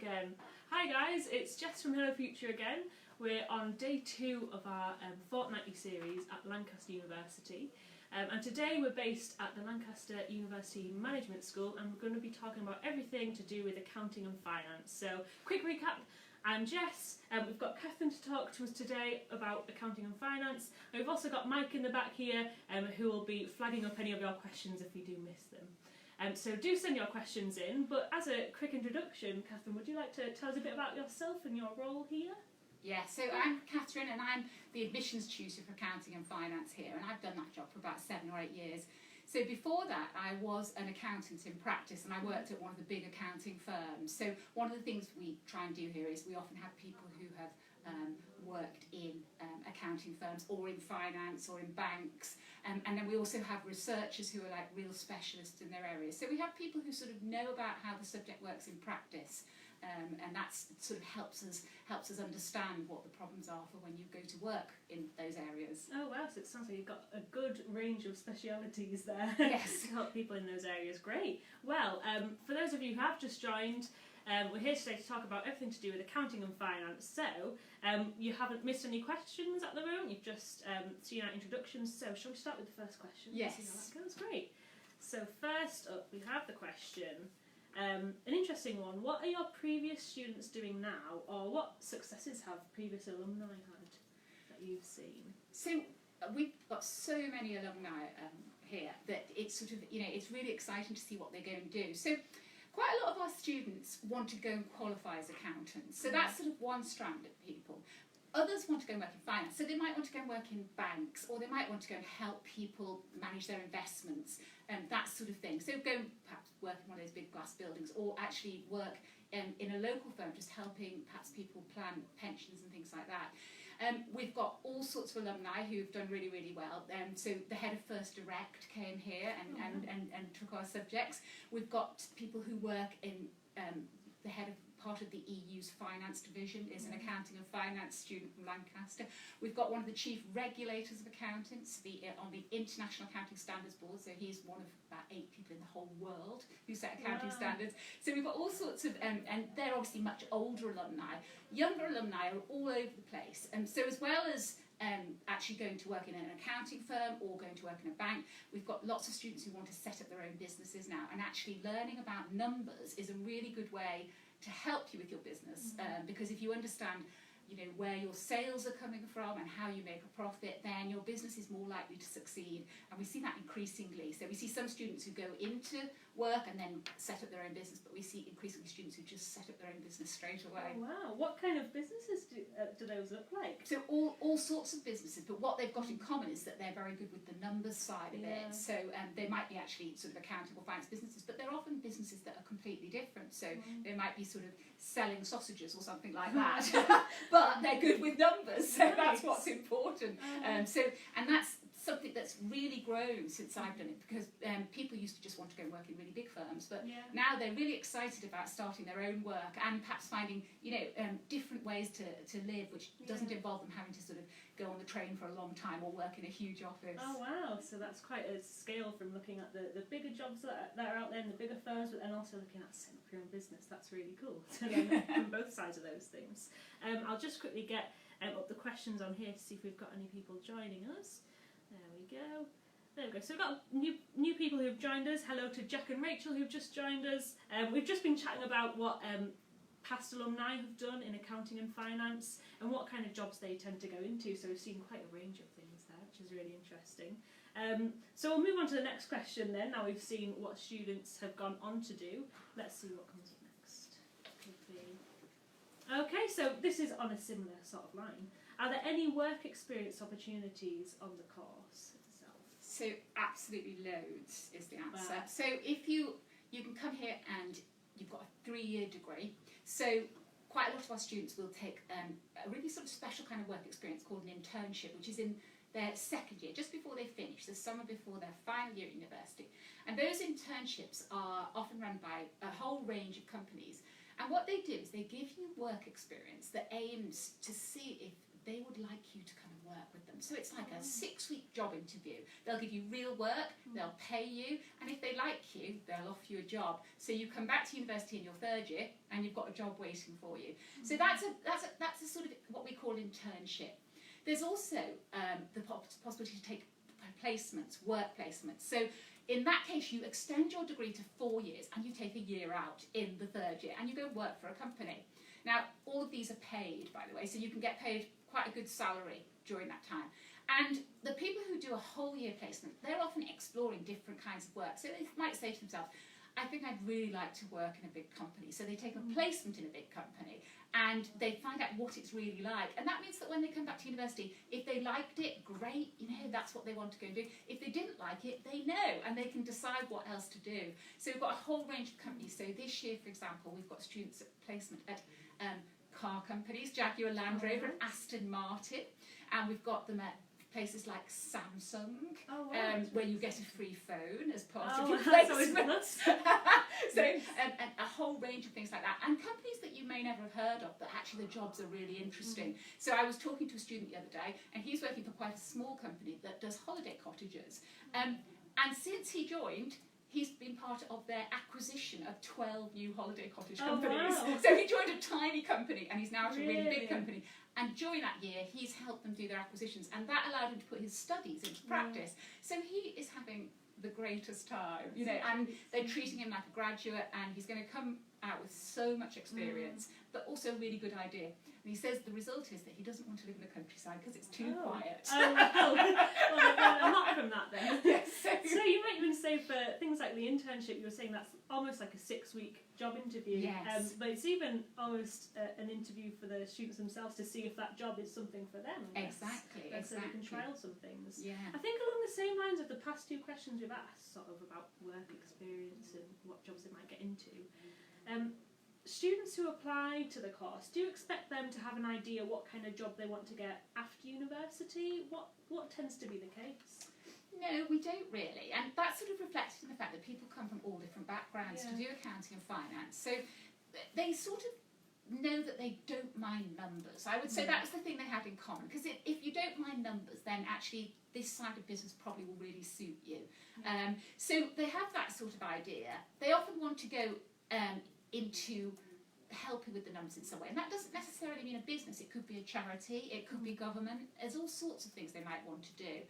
again. Hi guys, it's Jess from Hello Future again. We're on day 2 of our fortnightly series at Lancaster University. And today we're based at the Lancaster University Management School, and we're going to be talking about everything to do with accounting and finance. So, quick recap. I'm Jess, and we've got Cathy to talk to us today about accounting and finance. And we've also got Mike in the back here, who will be flagging up any of your questions if we do miss them. So do send your questions in, but as a quick introduction, Catherine, would you like to tell us a bit about yourself and your role here? Yeah, so I'm Catherine and I'm the admissions tutor for accounting and finance here, and I've done that job for about 7 or 8 years. So before that I was an accountant in practice and I worked at one of the big accounting firms. So one of the things we try and do here is we often have people who have worked in accounting firms or in finance or in banks, and then we also have researchers who are like real specialists in their areas. So we have people who sort of know about how the subject works in practice, and that sort of helps us understand what the problems are for when you go to work in those areas. Oh wow, so it sounds like you've got a good range of specialities there. Yes. To help people in those areas. Great. Well, for those of you who have just joined, we're here today to talk about everything to do with accounting and finance. So, you haven't missed any questions at the moment, you've just seen our introductions. So, shall we start with the first question? Yes. See how that goes? Great. So, first up, we have the question. An interesting one. What are your previous students doing now, or what successes have previous alumni had that you've seen? So we've got so many alumni here that it's sort of, it's really exciting to see what they're going to do. So quite a lot of our students want to go and qualify as accountants. So that's sort of one strand of people. Others want to go and work in finance, so they might want to go and work in banks, or they might want to go and help people manage their investments, that sort of thing. So go and perhaps work in one of those big glass buildings, or actually work in a local firm, just helping perhaps people plan pensions and things like that. We've got all sorts of alumni who've done really, really well. So the head of First Direct came here and took our subjects. We've got people who work in the head of part of the EU's finance division is an accounting and finance student from Lancaster. We've got one of the chief regulators of accountants on the International Accounting Standards Board, so he's one of about 8 people in the whole world who set accounting standards. So we've got all sorts of, and they're obviously much older alumni. Younger alumni are all over the place, and so as well as actually going to work in an accounting firm or going to work in a bank, we've got lots of students who want to set up their own businesses now, and actually learning about numbers is a really good way to help you with your business, because if you understand where your sales are coming from and how you make a profit, then your business is more likely to succeed. And we see that increasingly. So we see some students who go into work and then set up their own business, but we see increasingly students who just set up their own business straight away. Oh wow, what kind of businesses do those look like? So all sorts of businesses, but what they've got in common is that they're very good with the numbers side of it. So they might be actually sort of accountable finance businesses, but they're often businesses that are completely different. So they might be sort of selling sausages or something like that, but they're good with numbers, so that's what's important. And that's something that's really grown since I've done it, because people used to just want to go and work in really big firms, but now they're really excited about starting their own work and perhaps finding different ways to live, which doesn't involve them having to sort of go on the train for a long time or work in a huge office. Oh wow, so that's quite a scale from looking at the bigger jobs that are out there in the bigger firms, but then also looking at setting up your own business. That's really cool. So from both sides of those things. I'll just quickly get up the questions on here to see if we've got any people joining us. There we go. There we go. So we've got new people who have joined us. Hello to Jack and Rachel who've just joined us. We've just been chatting about what past alumni have done in accounting and finance and what kind of jobs they tend to go into. So we've seen quite a range of things there, which is really interesting. So we'll move on to the next question then. Now we've seen what students have gone on to do. Let's see what comes up next. Okay, so this is on a similar sort of line. Are there any work experience opportunities on the course itself? So absolutely loads is the answer. Wow. So if you can come here and you've got a 3-year degree, so quite a lot of our students will take a really sort of special kind of work experience called an internship, which is in their 2nd year, just before they finish, the summer before their final year at university. And those internships are often run by a whole range of companies. And what they do is they give you work experience that aims to see if they would like you to come and work with them. So it's like a 6-week job interview. They'll give you real work, they'll pay you, and if they like you, they'll offer you a job. So you come back to university in your 3rd year, and you've got a job waiting for you. So that's a sort of what we call internship. There's also the possibility to take placements, work placements. So in that case, you extend your degree to 4 years, and you take a year out in the 3rd year, and you go work for a company. Now, all of these are paid, by the way, so you can get paid quite a good salary during that time. And the people who do a whole year placement, they're often exploring different kinds of work. So they might say to themselves, I think I'd really like to work in a big company. So they take a placement in a big company and they find out what it's really like. And that means that when they come back to university, if they liked it, great, that's what they want to go and do. If they didn't like it, they know, and they can decide what else to do. So we've got a whole range of companies. So this year, for example, we've got students at placement at car companies, Jaguar Land Rover and Aston Martin, and we've got them at places like Samsung, where you get a free phone as part of your placement. So a whole range of things like that, and companies that you may never have heard of, but actually the jobs are really interesting. So I was talking to a student the other day, and he's working for quite a small company that does holiday cottages, and since he joined, he's been part of their acquisition of 12 new holiday cottage companies. Wow. So he joined a tiny company, and he's now at a really big company. And during that year, he's helped them do their acquisitions, and that allowed him to put his studies into practice. So he is having the greatest time, and they're treating him like a graduate, and he's going to come out with so much experience, but also a really good idea. And he says the result is that he doesn't want to live in the countryside because it's too quiet. Well, I'm not from that then. Yes. So you might even say for things like the internship, you were saying that's almost like a 6-week job interview. Yes. But it's even almost an interview for the students themselves to see if that job is something for them. Exactly. So they can trial some things. Yeah. I think along the same lines of the past 2 questions we've asked, sort of about work experience and what jobs they might get into. Students who apply to the course, do you expect them to have an idea what kind of job they want to get after university? What tends to be the case? No, we don't really, and that's sort of reflected in the fact that people come from all different backgrounds to do accounting and finance, so they sort of know that they don't mind numbers. I would say that was the thing they had in common, because if you don't mind numbers, then actually this side of business probably will really suit you. So they have that sort of idea. They often want to go into helping with the numbers in some way, and that doesn't necessarily mean a business. It could be a charity, it could be government. There's all sorts of things they might want to do.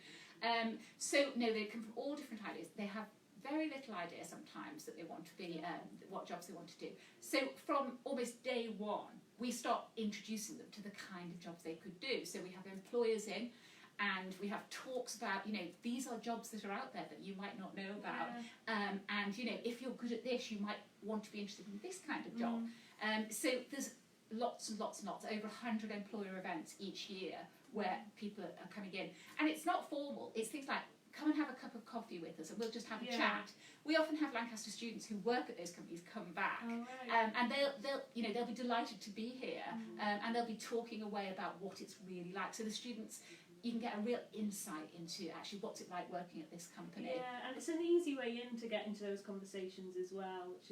So no, they come from all different ideas. They have very little idea sometimes that they want to be, what jobs they want to do. So from almost day one, we start introducing them to the kind of jobs they could do. So we have employers in, and we have talks about, these are jobs that are out there that you might not know about. And, if you're good at this, you might want to be interested in this kind of job. So there's lots and lots and lots, over 100 employer events each year where people are coming in. And it's not formal. It's things like, come and have a cup of coffee with us and we'll just have a chat. We often have Lancaster students who work at those companies come back, and they'll be delighted to be here, and they'll be talking away about what it's really like. So the students, you can get a real insight into actually what's it like working at this company. Yeah, and it's an easy way in to get into those conversations as well, which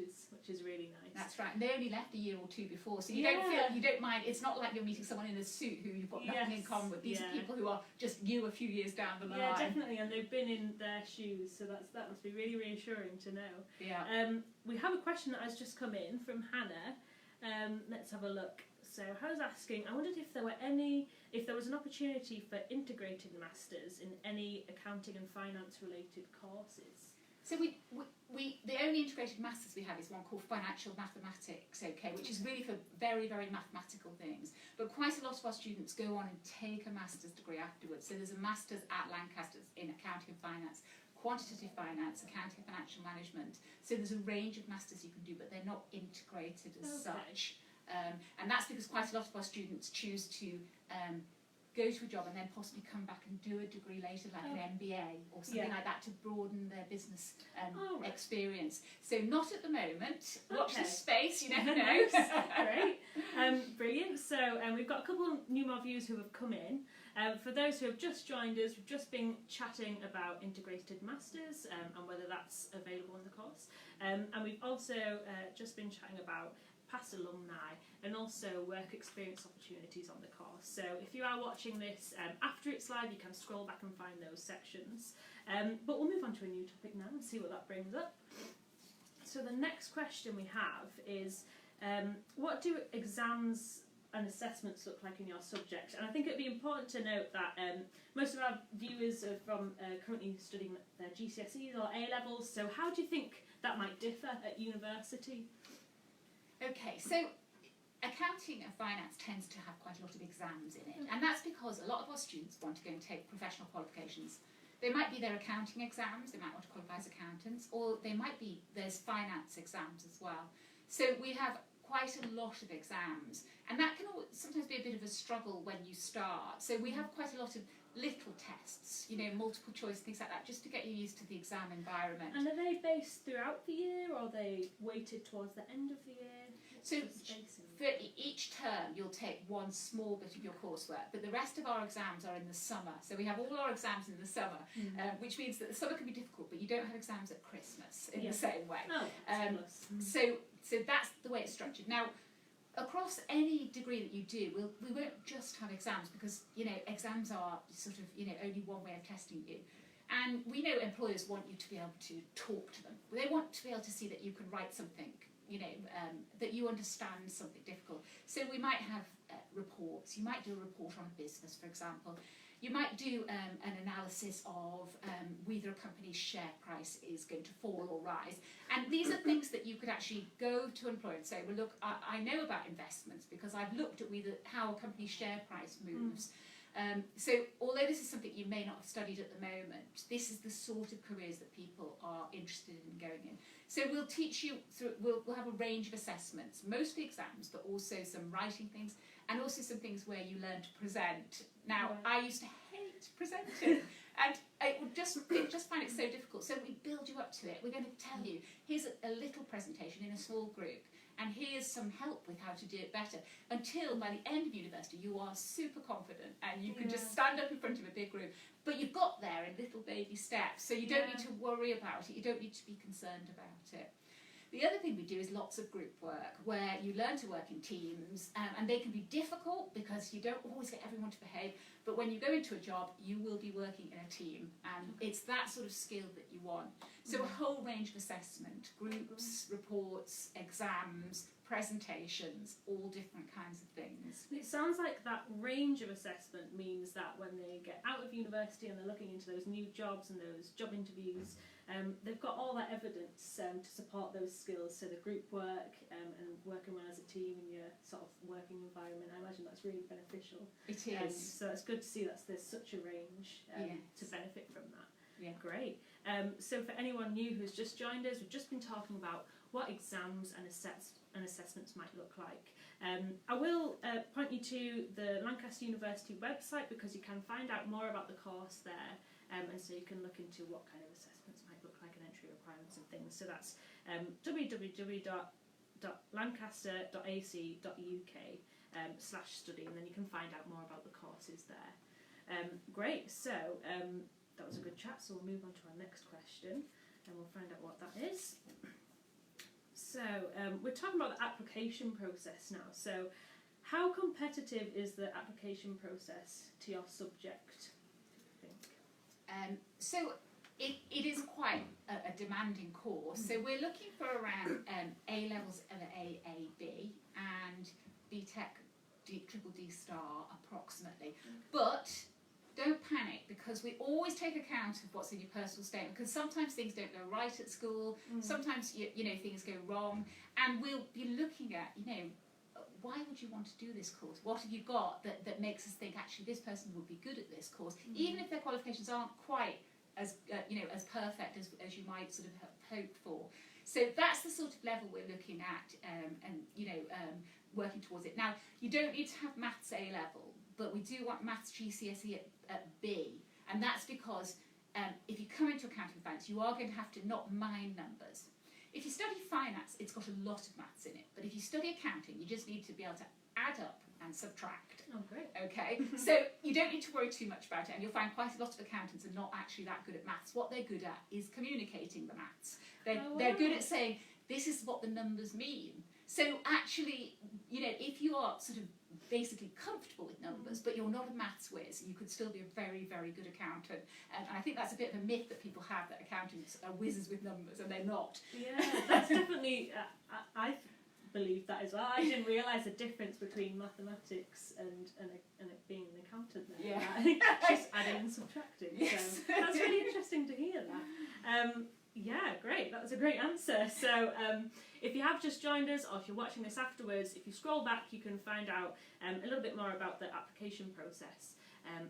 is really nice. That's right. And they only left a year or 2 before, so you don't mind. It's not like you're meeting someone in a suit who you've got nothing in common with. These are people who are just you a few years down the line. Yeah, definitely, and they've been in their shoes, so that must be really reassuring to know. Yeah. We have a question that has just come in from Hannah. Let's have a look. So Hannah's asking, I wondered if there was an opportunity for integrated masters in any accounting and finance related courses. So the only integrated masters we have is one called Financial Mathematics, which is really for very, very mathematical things. But quite a lot of our students go on and take a master's degree afterwards. So there's a master's at Lancaster in accounting and finance, quantitative finance, accounting and financial management. So there's a range of masters you can do, but they're not integrated as such. And that's because quite a lot of our students choose to go to a job and then possibly come back and do a degree later, like an MBA or something like that, to broaden their business experience. So not at the moment. Watch this space, you never know. Great. Brilliant. So we've got a couple of new more viewers who have come in. For those who have just joined us, we've just been chatting about integrated masters and whether that's available in the course. And we've also just been chatting about past alumni, and also work experience opportunities on the course. So if you are watching this after it's live, you can scroll back and find those sections. But we'll move on to a new topic now and see what that brings up. So the next question we have is, what do exams and assessments look like in your subject? And I think it'd be important to note that most of our viewers are from currently studying their GCSEs or A-levels, so how do you think that might differ at university? Okay, so accounting and finance tends to have quite a lot of exams in it, and that's because a lot of our students want to go and take professional qualifications. They might be their accounting exams, they might want to qualify as accountants, or there's finance exams as well. So we have quite a lot of exams, and that can sometimes be a bit of a struggle when you start. So we have quite a lot of little tests, multiple choice, things like that, just to get you used to the exam environment. And are they based throughout the year, or are they weighted towards the end of the year? So for each term you'll take one small bit of your coursework, but the rest of our exams are in the summer. So we have all our exams in the summer, which means that the summer can be difficult, but you don't have exams at Christmas in the same way. So that's the way it's structured. Now, across any degree that you do, we won't just have exams, because exams are sort of only one way of testing you. And we know employers want you to be able to talk to them. They want to be able to see that you can write something, that you understand something difficult. So we might have reports. You might do a report on a business, for example. You might do an analysis of whether a company's share price is going to fall or rise. And these are things that you could actually go to an employer and say, well, look, I know about investments because I've looked at how a company's share price moves. So although this is something you may not have studied at the moment, this is the sort of careers that people are interested in going in. So we'll teach you we'll have a range of assessments, mostly exams, but also some writing things, and also some things where you learn to present. Now, I used to hate presenting, and I just find it so difficult. So we build you up to it. We're going to tell you, here's a little presentation in a small group, and here's some help with how to do it better, until by the end of university you are super confident and you can just stand up in front of a big group. But you've got there in little baby steps, so you don't need to worry about it, you don't need to be concerned about it. The other thing we do is lots of group work, where you learn to work in teams, and they can be difficult because you don't always get everyone to behave, but when you go into a job, you will be working in a team, and it's that sort of skill that you want. So a whole range of assessment, groups, reports, exams, presentations, all different kinds of things. It sounds like that range of assessment means that when they get out of university and they're looking into those new jobs and those job interviews, they've got all that evidence to support those skills. So the group work and working well as a team in your sort of working environment, I imagine that's really beneficial. It is. So it's good to see that there's such a range to benefit from that. Yeah. Great. So for anyone new who's just joined us, we've just been talking about what exams and assessments might look like. I will point you to the Lancaster University website, because you can find out more about the course there, and so you can look into what kind of assessments might look like and entry requirements and things. So that's www.lancaster.ac.uk/study, and then you can find out more about the courses there. Great, so that was a good chat, so we'll move on to our next question and we'll find out what that is. So we're talking about the application process now. So how competitive is the application process to your subject, do you think? So it is quite a demanding course. So we're looking for around A levels of AAB and BTEC triple D star approximately. But don't panic, because we always take account of what's in your personal statement, because sometimes things don't go right at school, sometimes things go wrong, and we'll be looking at why would you want to do this course? What have you got that makes us think actually this person would be good at this course, even if their qualifications aren't quite as as perfect as you might sort of have hoped for. So that's the sort of level we're looking at, and working towards it. Now, you don't need to have maths A level, but we do want maths GCSE at B, and that's because if you come into accounting and finance, you are going to have to not mind numbers. If you study finance, it's got a lot of maths in it, but if you study accounting, you just need to be able to add up and subtract. Oh, great. Okay, so you don't need to worry too much about it, and you'll find quite a lot of accountants are not actually that good at maths. What they're good at is communicating the maths. They're good at saying, this is what the numbers mean. So actually, you know, if you are sort of basically comfortable with numbers, but you're not a maths whiz, you could still be a very, very good accountant. And I think that's a bit of a myth that people have, that accountants are whizzes with numbers, and they're not. Yeah, that's definitely, I believe that as well. I didn't realise the difference between mathematics and it being an accountant then. Yeah. I think just adding and subtracting. Yes. So that's really interesting to hear that. Yeah, great. That was a great answer. So if you have just joined us, or if you're watching this afterwards, if you scroll back, you can find out a little bit more about the application process and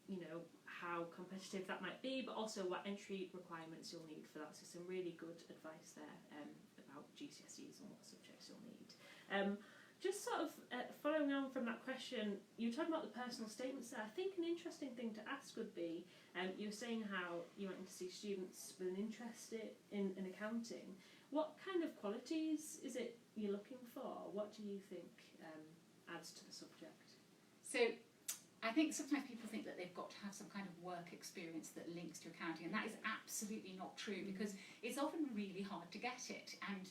you know how competitive that might be, but also what entry requirements you'll need for that. So some really good advice there about GCSEs and what subjects you'll need. Just sort of following on from that question, you were talking about the personal statements there. I think an interesting thing to ask would be, you were saying how you wanted to see students with an interest in accounting. What kind of qualities is it you're looking for? What do you think adds to the subject? So I think sometimes people think that they've got to have some kind of work experience that links to accounting, and that is absolutely not true, because it's often really hard to get it. And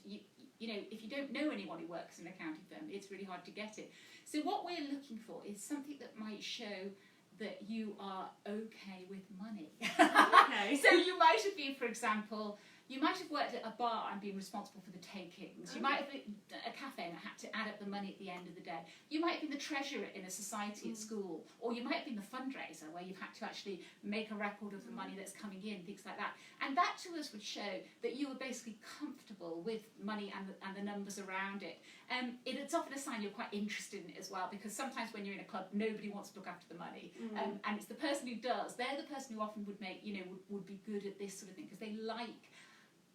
you know, if you don't know anyone who works in an accounting firm, it's really hard to get it. So what we're looking for is something that might show that you are okay with money. Okay. So you might have been, for example, you might have worked at a bar and been responsible for the takings. You might have been at a cafe and had to add up the money at the end of the day. You might have been the treasurer in a society at school, or you might have been the fundraiser where you've had to actually make a record of the money that's coming in, things like that. And that to us would show that you were basically comfortable with money and the numbers around it. It's often a sign you're quite interested in it as well, because sometimes when you're in a club, nobody wants to look after the money. And it's the person who does. They're the person who often would make, you know, would be good at this sort of thing, because they like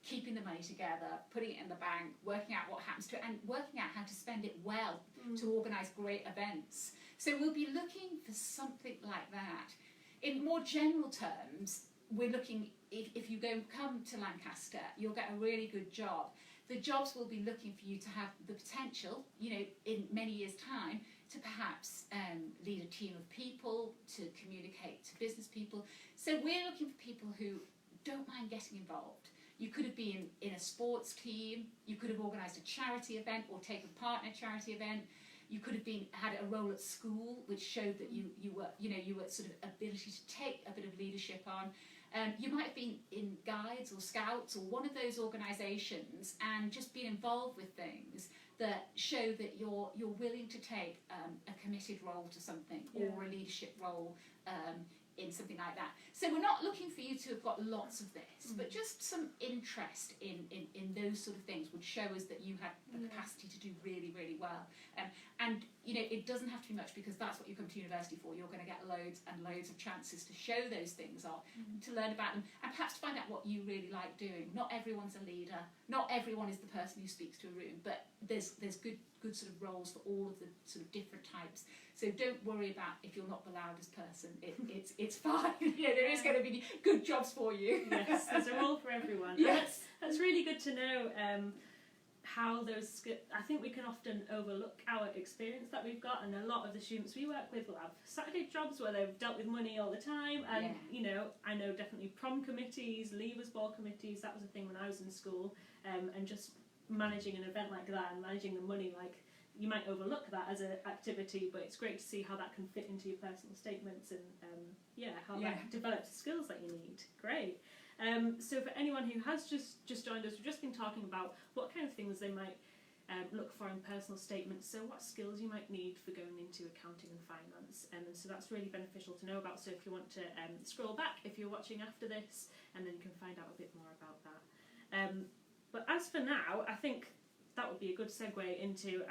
keeping the money together, putting it in the bank, working out what happens to it, and working out how to spend it well to organise great events. So we'll be looking for something like that. In more general terms, we're looking, if you come to Lancaster, you'll get a really good job. The jobs will be looking for you to have the potential, you know, in many years' time, to perhaps lead a team of people, to communicate to business people. So we're looking for people who don't mind getting involved. You could have been in a sports team, you could have organised a charity event or taken part in a charity event. You could have had a role at school which showed that you were sort of ability to take a bit of leadership on. You might have been in guides or scouts or one of those organisations and just been involved with things that show that you're willing to take a committed role to something, or a leadership role in something like that. So we're not looking for you to have got lots of this, but just some interest in those sort of things would show us that you had the capacity to do really, really well. And you know, it doesn't have to be much, because that's what you come to university for. You're going to get loads and loads of chances to show those things off, to learn about them, and perhaps to find out what you really like doing. Not everyone's a leader, not everyone is the person who speaks to a room, but there's good sort of roles for all of the sort of different types. So don't worry about if you're not the loudest person. It's fine. Yeah, there is going to be good jobs for you. Yes, there's a role for everyone. Yes. That's really good to know. How those, I think we can often overlook our experience that we've got, and a lot of the students we work with will have Saturday jobs where they've dealt with money all the time, and you know, I know definitely prom committees, leavers ball committees, that was a thing when I was in school, and just managing an event like that and managing the money, like, you might overlook that as an activity, but it's great to see how that can fit into your personal statements, and how that develops skills that you need. Great. So for anyone who has just joined us, we've just been talking about what kind of things they might look for in personal statements, so what skills you might need for going into accounting and finance, and so that's really beneficial to know about. So if you want to scroll back, if you're watching after this, and then you can find out a bit more about that. But as for now, I think that would be a good segue into,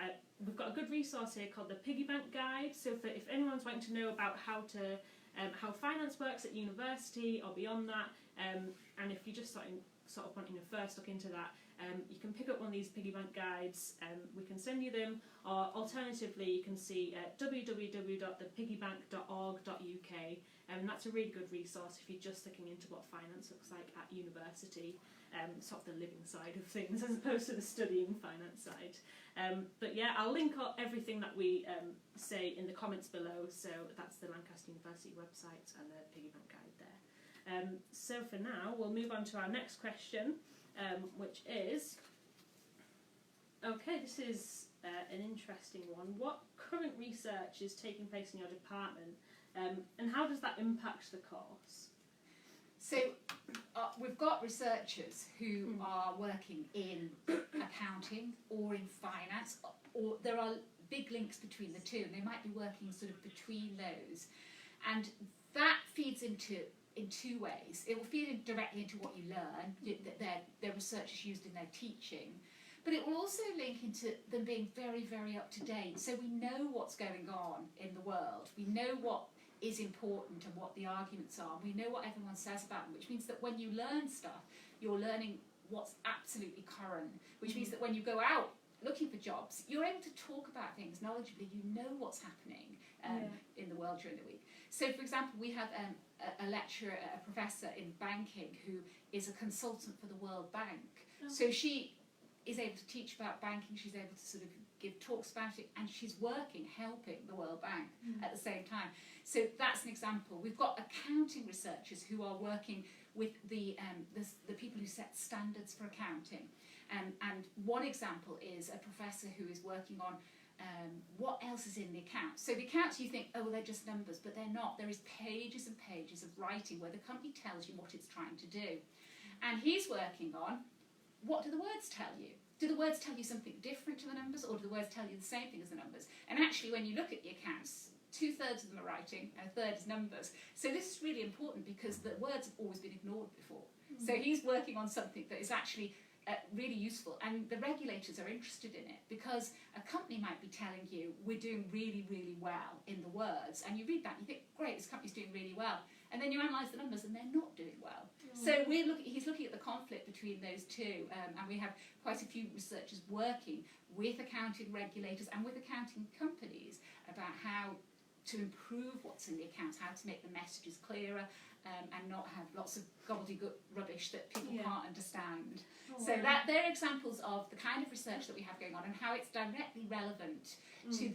we've got a good resource here called the Piggy Bank Guide. So if anyone's wanting to know about how finance works at university or beyond that, and if you're just sort of wanting to first look into that, you can pick up one of these Piggy Bank guides. We can send you them, or alternatively you can see www.thepiggybank.org.uk, and that's a really good resource if you're just looking into what finance looks like at university, sort of the living side of things as opposed to the studying finance side. But yeah, I'll link up everything that we say in the comments below, so that's the Lancaster University website and the Piggy Bank guide there. So for now, we'll move on to our next question, which is, Okay, this is an interesting one. What current research is taking place in your department, and how does that impact the course? So we've got researchers who are working in accounting or in finance, or there are big links between the two, and they might be working sort of between those. And that feeds in two ways. It will feed in directly into what you learn, their research is used in their teaching, but it will also link into them being very, very up to date. So we know what's going on in the world. We know what is important and what the arguments are. We know what everyone says about them, which means that when you learn stuff, you're learning what's absolutely current, which means that when you go out looking for jobs, you're able to talk about things knowledgeably. You know what's happening in the world during the week. So, for example, we have a lecturer, a professor in banking who is a consultant for the World Bank. Oh. So she is able to teach about banking, she's able to sort of give talks about it, and she's working, helping the World Bank at the same time. So that's an example. We've got accounting researchers who are working with the people who set standards for accounting. And one example is a professor who is working on what else is in the accounts. So the accounts, you think, oh, well, they're just numbers, but they're not. There is pages and pages of writing where the company tells you what it's trying to do. And he's working on, what do the words tell you? Do the words tell you something different to the numbers, or do the words tell you the same thing as the numbers? And actually, when you look at the accounts, 2/3 of them are writing and 1/3 is numbers. So this is really important because the words have always been ignored before. So he's working on something that is actually really useful, and the regulators are interested in it, because a company might be telling you we're doing really, really well in the words, and you read that and you think, great, this company's doing really well, and then you analyse the numbers and they're not doing well. So he's looking at the conflict between those two, and we have quite a few researchers working with accounting regulators and with accounting companies about how to improve what's in the accounts, how to make the messages clearer, and not have lots of gobbledygook rubbish that people can't understand. So that they're examples of the kind of research that we have going on and how it's directly relevant to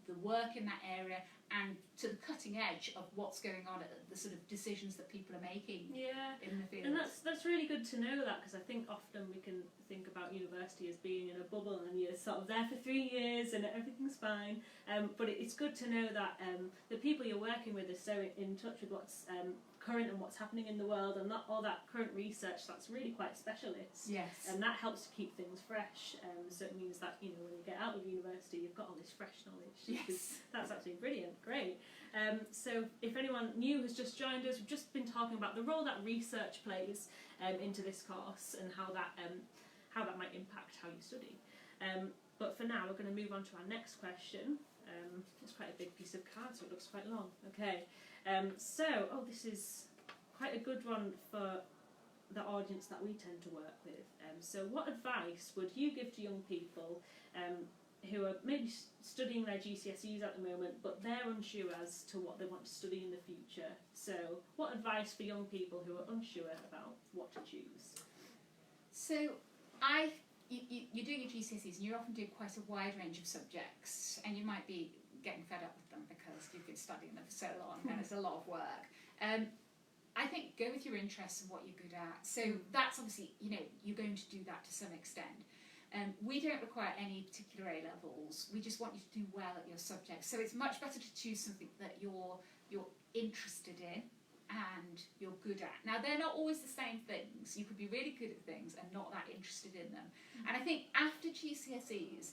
the work in that area and to the cutting edge of what's going on, at the sort of decisions that people are making in the field. And that's really good to know that, because I think often we can think about university as being in a bubble and you're sort of there for 3 years and everything's fine, but it's good to know that the people you're working with are so in touch with what's current and what's happening in the world, and not all that current research that's really quite specialist. Yes. And that helps to keep things fresh. So it means that, you know, when you get out of university, you've got all this fresh knowledge. Yes. That's absolutely brilliant. Great. So if anyone new has just joined us, we've just been talking about the role that research plays into this course and how that might impact how you study. But for now, we're going to move on to our next question. It's quite a big piece of card, so it looks quite long. Okay. This is quite a good one for the audience that we tend to work with. So what advice would you give to young people who are maybe studying their GCSEs at the moment, but they're unsure as to what they want to study in the future? So what advice for young people who are unsure about what to choose? So you're doing your GCSEs and you're often doing quite a wide range of subjects, and you might be getting fed up with them because you've been studying them for so long and it's a lot of work. I think go with your interests and what you're good at. So that's obviously, you know, you're going to do that to some extent. We don't require any particular A-levels. We just want you to do well at your subject. So it's much better to choose something that you're interested in and you're good at. Now, they're not always the same things. You could be really good at things and not that interested in them. And I think after GCSEs,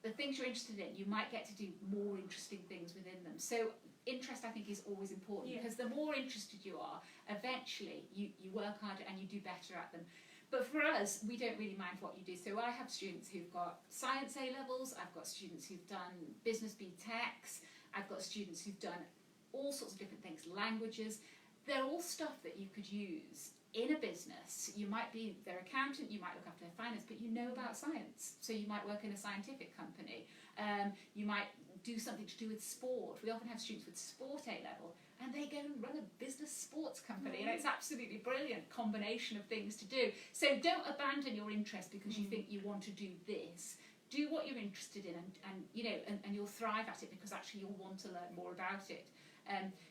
the things you're interested in, you might get to do more interesting things within them. So interest, I think, is always important, because the more interested you are, eventually you work harder and you do better at them. But for us, we don't really mind what you do. So I have students who've got science A-levels, I've got students who've done business B-Techs, I've got students who've done all sorts of different things, languages. They're all stuff that you could use in a business. You might be their accountant, you might look after their finance, but you know about science. So you might work in a scientific company. You might do something to do with sport. We often have students with sport A-level, and they go and run a business sports company, and it's absolutely brilliant combination of things to do. So don't abandon your interest because you think you want to do this. Do what you're interested in, and you'll thrive at it, because actually you'll want to learn more about it.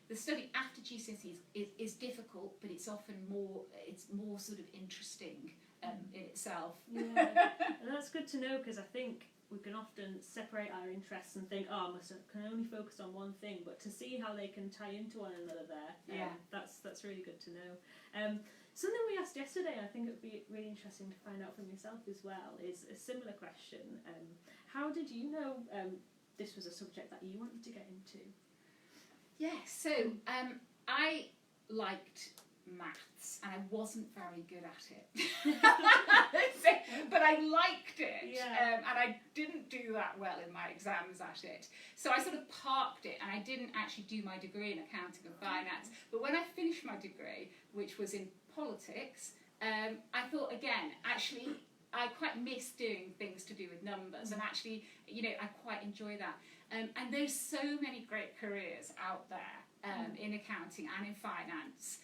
The study after GCSEs is difficult, but it's often more sort of interesting in itself. Yeah, and that's good to know, because I think we can often separate our interests and think, oh, I can only focus on one thing, but to see how they can tie into one another there, that's really good to know. Something we asked yesterday, I think it would be really interesting to find out from yourself as well, is a similar question. How did you know this was a subject that you wanted to get into? Yes, so I liked maths and I wasn't very good at it. But I liked it, and I didn't do that well in my exams at it. So I sort of parked it, and I didn't actually do my degree in accounting and finance. But when I finished my degree, which was in politics, I thought, again, actually, I quite miss doing things to do with numbers, and actually, I quite enjoy that. And there's so many great careers out there in accounting and in finance.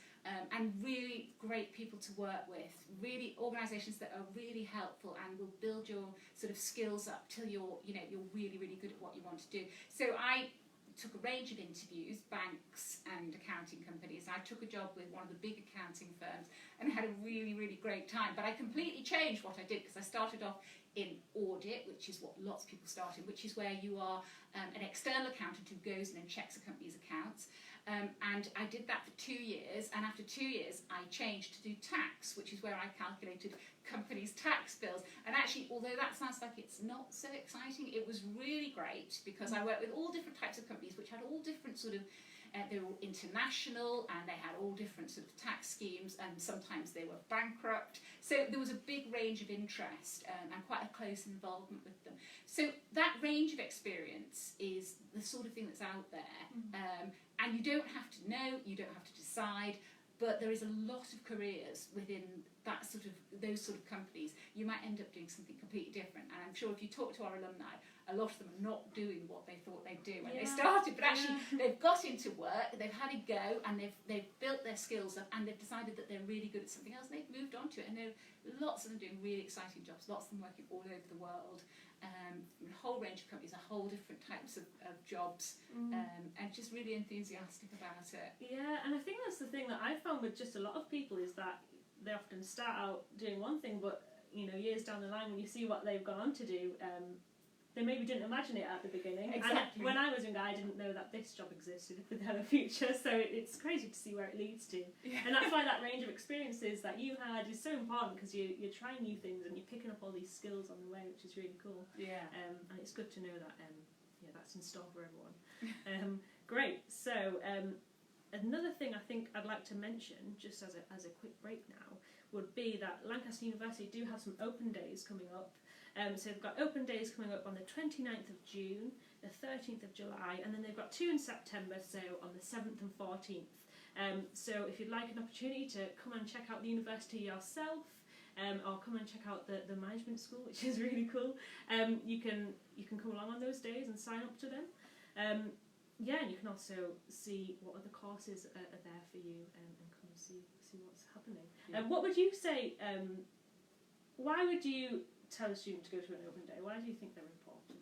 And really great people to work with, really organisations that are really helpful and will build your sort of skills up till you're really, really good at what you want to do. So I took a range of interviews, banks and accounting companies. I took a job with one of the big accounting firms and had a really, really great time. But I completely changed what I did, because I started off in audit, which is what lots of people start in, which is where you are an external accountant who goes in and checks a company's accounts. And I did that for 2 years, and after 2 years I changed to do tax, which is where I calculated companies' tax bills. And actually, although that sounds like it's not so exciting, it was really great, because I worked with all different types of companies which had all different sort of they were all international, and they had all different sort of tax schemes, and sometimes they were bankrupt. So there was a big range of interest and quite a close involvement with them. So that range of experience is the sort of thing that's out there. And you don't have to know, you don't have to decide, but there is a lot of careers within those sort of companies. You might end up doing something completely different, and I'm sure if you talk to our alumni, a lot of them are not doing what they thought they'd do when they started, but actually they've got into work, they've had a go, and they've built their skills up, and they've decided that they're really good at something else, and they've moved on to it, and there are lots of them doing really exciting jobs, lots of them working all over the world. A whole range of companies, a whole different types of jobs, and just really enthusiastic about it. Yeah, and I think that's the thing that I found with just a lot of people, is that they often start out doing one thing, but years down the line, when you see what they've gone on to do, they maybe didn't imagine it at the beginning. Exactly. And when I was younger, I didn't know that this job existed without a future, so it's crazy to see where it leads to. Yeah. And that's why that range of experiences that you had is so important, because you're trying new things and you're picking up all these skills on the way, which is really cool. Yeah. And it's good to know that that's in store for everyone. Great. So another thing I think I'd like to mention, just as a quick break now, would be that Lancaster University do have some open days coming up. So they've got open days coming up on the 29th of June, the 13th of July, and then they've got 2 in September, so on the 7th and 14th. So if you'd like an opportunity to come and check out the university yourself, or come and check out the management school, which is really cool, you can come along on those days and sign up to them. And you can also see what other courses are there for you, and come and see what's happening. What would you say? Why would you tell a student to go to an open day? Why do you think they're important?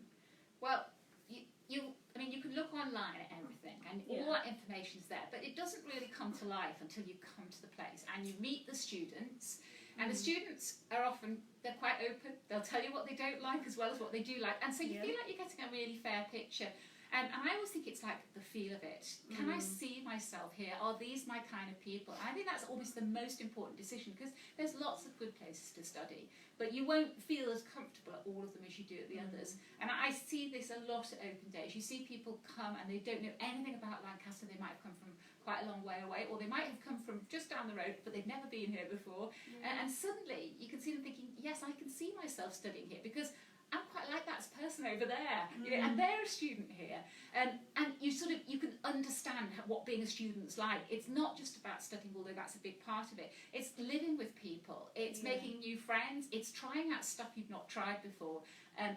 Well, you can look online at everything, and all that information's there, but it doesn't really come to life until you come to the place and you meet the students. And the students are often, they're quite open. They'll tell you what they don't like as well as what they do like, and so you feel like you're getting a really fair picture. And I always think it's like the feel of it. Can I see myself here? Are these my kind of people? I think that's almost the most important decision, because there's lots of good places to study, but you won't feel as comfortable at all of them as you do at the others. And I see this a lot at open days. You see people come and they don't know anything about Lancaster. They might have come from quite a long way away, or they might have come from just down the road, but they've never been here before. And suddenly you can see them thinking, yes, I can see myself studying here, because I'm quite like that person over there, and they're a student here, and you can understand what being a student's like. It's not just about studying, although that's a big part of it. It's living with people. It's making new friends. It's trying out stuff you've not tried before.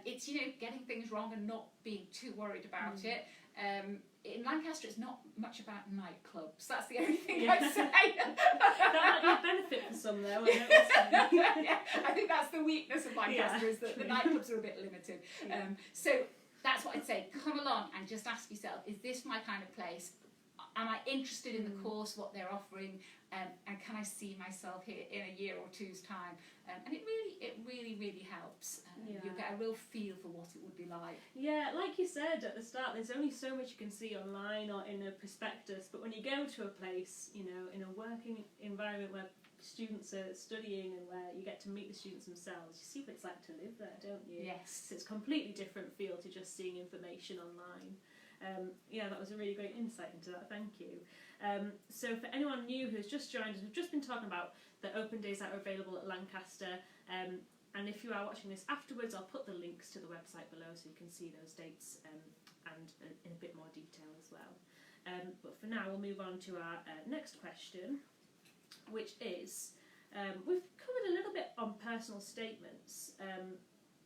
It's getting things wrong and not being too worried about it. In Lancaster, it's not much about nightclubs. That's the only thing I'd say. That might be a benefit for some, though. I think that's the weakness of Lancaster, is that the nightclubs are a bit limited. So that's what I'd say. Come along and just ask yourself, is this my kind of place? am I interested in the course, what they're offering, and can I see myself here in a year or two's time? And it really helps. You'll get a real feel for what it would be like. Yeah, like you said at the start, there's only so much you can see online or in a prospectus, but when you go to a place, you know, in a working environment where students are studying and where you get to meet the students themselves, you see what it's like to live there, don't you? Yes. So it's a completely different feel to just seeing information online. Yeah, that was a really great insight into that, thank you. So for anyone new who's just joined us, we've just been talking about the open days that are available at Lancaster, and if you are watching this afterwards, I'll put the links to the website below so you can see those dates and in a bit more detail as well. But for now, we'll move on to our next question, which is, we've covered a little bit on personal statements,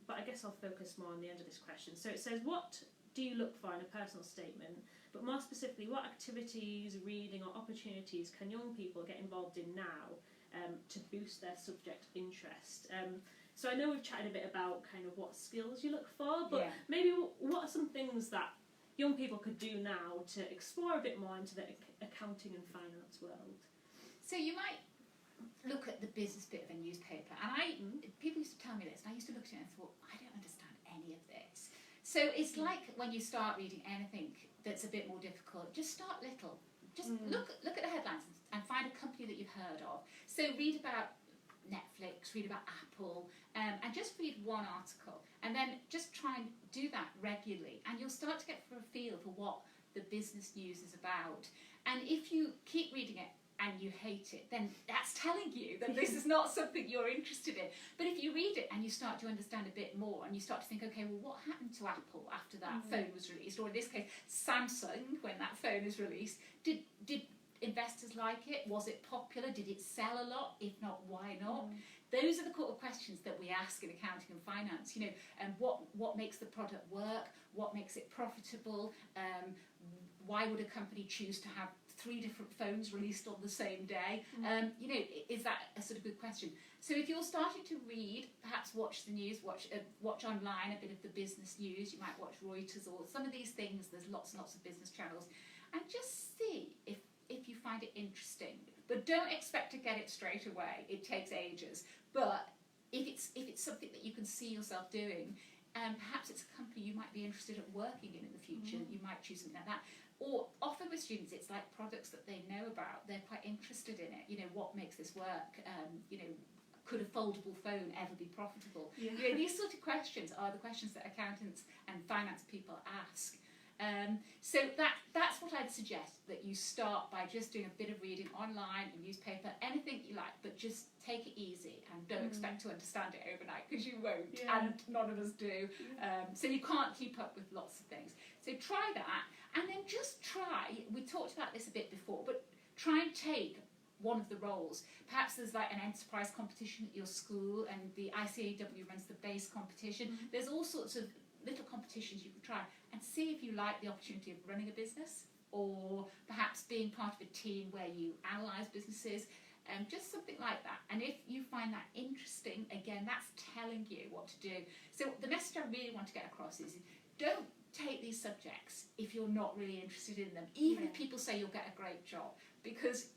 but I guess I'll focus more on the end of this question. So it says, what do you look for in a personal statement, but more specifically, what activities, reading or opportunities can young people get involved in now to boost their subject interest? So I know we've chatted a bit about kind of what skills you look for, but maybe what are some things that young people could do now to explore a bit more into the accounting and finance world? So you might look at the business bit of a newspaper, and people used to tell me this, and I used to look at it and thought, I don't understand any of this. So it's like when you start reading anything that's a bit more difficult, just start little. Just look at the headlines and find a company that you've heard of. So read about Netflix, read about Apple, and just read one article, and then just try and do that regularly, and you'll start to get a feel for what the business news is about. And if you keep reading it and you hate it, then that's telling you that this is not something you're interested in. But if you read it and you start to understand a bit more, and you start to think, okay, well, what happened to Apple after that phone was released, or in this case, Samsung, when that phone is released, did investors like it? Was it popular? Did it sell a lot? If not, why not? Those are the kind of questions that we ask in accounting and finance. You know, and what makes the product work? What makes it profitable? Why would a company choose to have 3 different phones released on the same day? You know, is that a sort of good question? So if you're starting to read, perhaps watch the news, watch online a bit of the business news. You might watch Reuters or some of these things. There's lots and lots of business channels, and just see if you find it interesting. But don't expect to get it straight away. It takes ages. But if it's something that you can see yourself doing, and perhaps it's a company you might be interested in working in the future, you might choose something like that. Or often with students, it's like products that they know about. They're quite interested in it. You know, what makes this work? You know, could a foldable phone ever be profitable? You know, these sort of questions are the questions that accountants and finance people ask. So that's what I'd suggest, that you start by just doing a bit of reading online, a newspaper, anything you like, but just take it easy and don't expect to understand it overnight, because you won't, and none of us do. So you can't keep up with lots of things. So try that, and then just try, we talked about this a bit before, but try and take one of the roles. Perhaps there's like an enterprise competition at your school, and the ICAW runs the base competition. There's all sorts of little competitions you can try, and see if you like the opportunity of running a business, or perhaps being part of a team where you analyse businesses, just something like that. And if you find that interesting, again, that's telling you what to do. So the message I really want to get across is, don't take these subjects if you're not really interested in them, even if people say you'll get a great job, because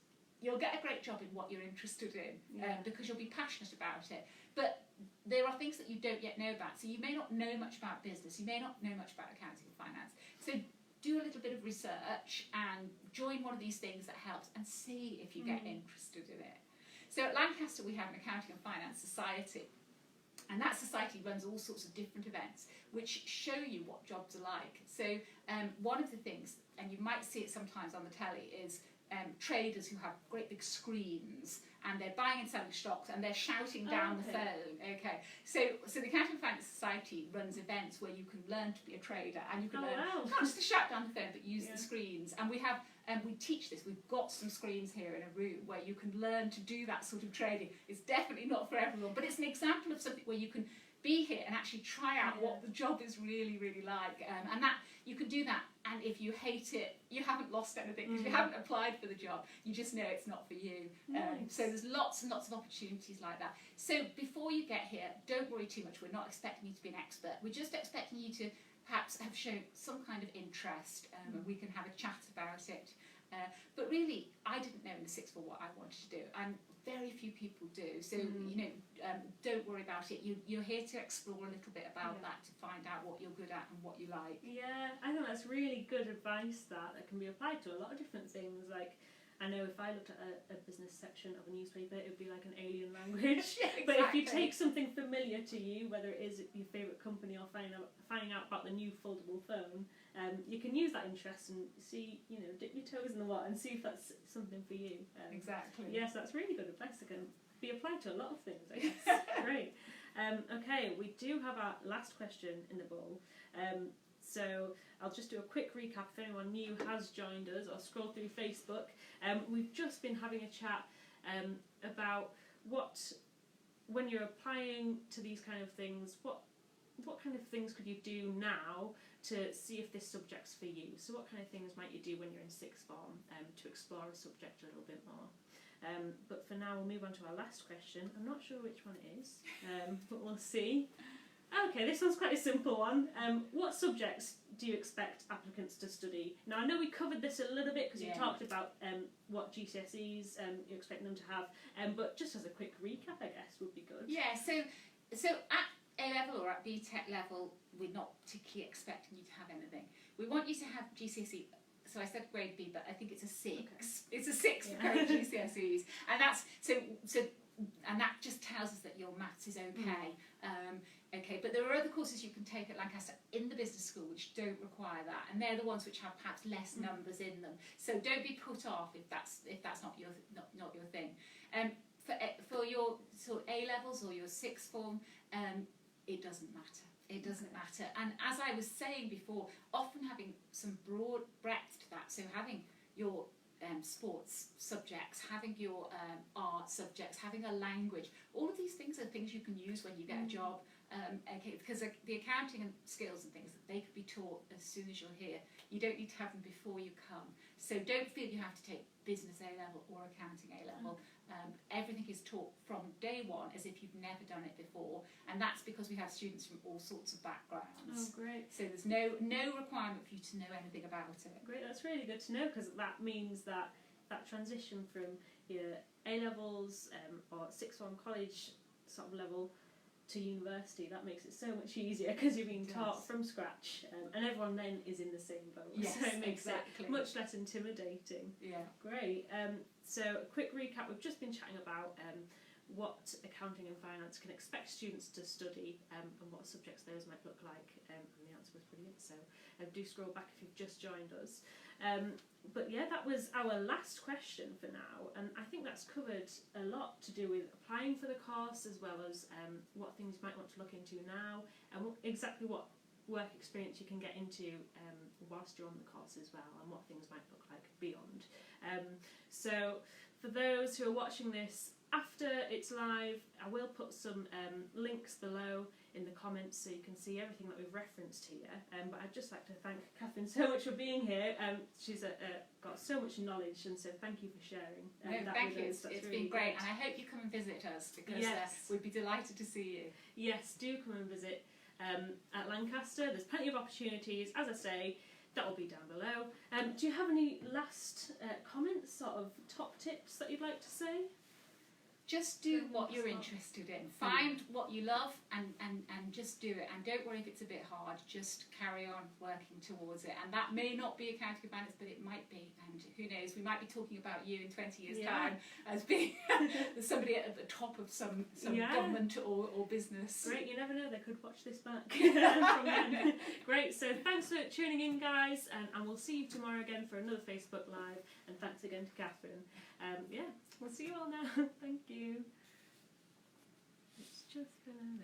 you'll get a great job in what you're interested in, because you'll be passionate about it. But there are things that you don't yet know about. So you may not know much about business, you may not know much about accounting and finance. So do a little bit of research and join one of these things that helps, and see if you get interested in it. So at Lancaster we have an accounting and finance society, and that society runs all sorts of different events which show you what jobs are like. So one of the things, and you might see it sometimes on the telly, is traders who have great big screens, and they're buying and selling stocks, and they're shouting down the phone. Okay, so the Accounting and Finance Society runs events where you can learn to be a trader, and you can learn not just to shout down the phone, but use the screens. And we have we teach this. We've got some screens here in a room where you can learn to do that sort of trading. It's definitely not for everyone, but it's an example of something where you can be here and actually try out what the job is really, really like, and that you can do that. And if you hate it, you haven't lost anything, because you haven't applied for the job. You just know it's not for you. So there's lots and lots of opportunities like that. So before you get here, don't worry too much. We're not expecting you to be an expert. We're just expecting you to perhaps have shown some kind of interest, and we can have a chat about it. But really, I didn't know in the sixth form what I wanted to do, and very few people do. So don't worry about it. You're here to explore a little bit about that, to find out what you're good at and what you like. Yeah, I think that's really good advice that can be applied to a lot of different things. Like, I know if I looked at a business section of a newspaper, it would be like an alien language. Yeah, exactly. But if you take something familiar to you, whether it is your favourite company or finding out about the new foldable phone, you can use that interest and see, dip your toes in the water and see if that's something for you. Exactly. Yes, that's really good advice that can be applied to a lot of things, I guess. Great. Okay, we do have our last question in the bowl. So I'll just do a quick recap if anyone new has joined us or scrolled through Facebook. We've just been having a chat about when you're applying to these kind of things, what kind of things could you do now to see if this subject's for you? So what kind of things might you do when you're in sixth form to explore a subject a little bit more? But for now, we'll move on to our last question. I'm not sure which one it is, but we'll see. Okay, this one's quite a simple one. What subjects do you expect applicants to study? Now, I know we covered this a little bit because you talked about what GCSEs you expect them to have, but just as a quick recap, I guess, would be good. Yeah, so at A-level or at BTEC level, we're not particularly expecting you to have anything. We want you to have GCSE. So I said grade B, but I think it's a 6. Okay. It's a 6 for grade GCSEs, and that's and that just tells us that your maths is okay. Okay, but there are other courses you can take at Lancaster in the business school which don't require that, and they're the ones which have perhaps less numbers in them. So don't be put off if that's not your thing. For your sort of A levels or your sixth form, it doesn't matter. It doesn't matter. And as I was saying before, often having some broad breadth to that. So having your sports subjects, having your art subjects, having a language, all of these things are things you can use when you get a job. Okay, because the accounting and skills and things, they could be taught as soon as you're here. You don't need to have them before you come. So don't feel you have to take business A-level or accounting A-level. Everything is taught from day one as if you've never done it before, and that's because we have students from all sorts of backgrounds. Oh, great. So there's no requirement for you to know anything about it. Great, that's really good to know, because that means that transition from your A-levels or sixth form college sort of level to university, that makes it so much easier because you're being taught from scratch, and everyone then is in the same boat. Yes, so it makes exactly. it much less intimidating. Yeah. Great. So a quick recap, we've just been chatting about what accounting and finance can expect students to study and what subjects those might look like, and the answer was brilliant, so do scroll back if you've just joined us. But yeah, that was our last question for now, and I think that's covered a lot to do with applying for the course, as well as what things you might want to look into now, and exactly what work experience you can get into whilst you're on the course as well, and what things might look like beyond. So for those who are watching this after it's live, I will put some links below in the comments so you can see everything that we've referenced here. But I'd just like to thank Cathy so much for being here. She's got so much knowledge, and so thank you for sharing. No, thank you. It's really been great, and I hope you come and visit us, because we'd be delighted to see you. Yes, do come and visit at Lancaster. There's plenty of opportunities, as I say. That will be down below. Do you have any last comments, sort of top tips that you'd like to say? Just do what you're interested in. Find what you love and just do it. And don't worry if it's a bit hard. Just carry on working towards it. And that may not be accounting and finance, but it might be. And who knows, we might be talking about you in 20 years' time as being somebody at the top of some government or business. Great, you never know, they could watch this back from then. Great, so thanks for tuning in, guys, and we'll see you tomorrow again for another Facebook Live. And thanks again to Catherine. We'll see you all now. Thank you. It's just gonna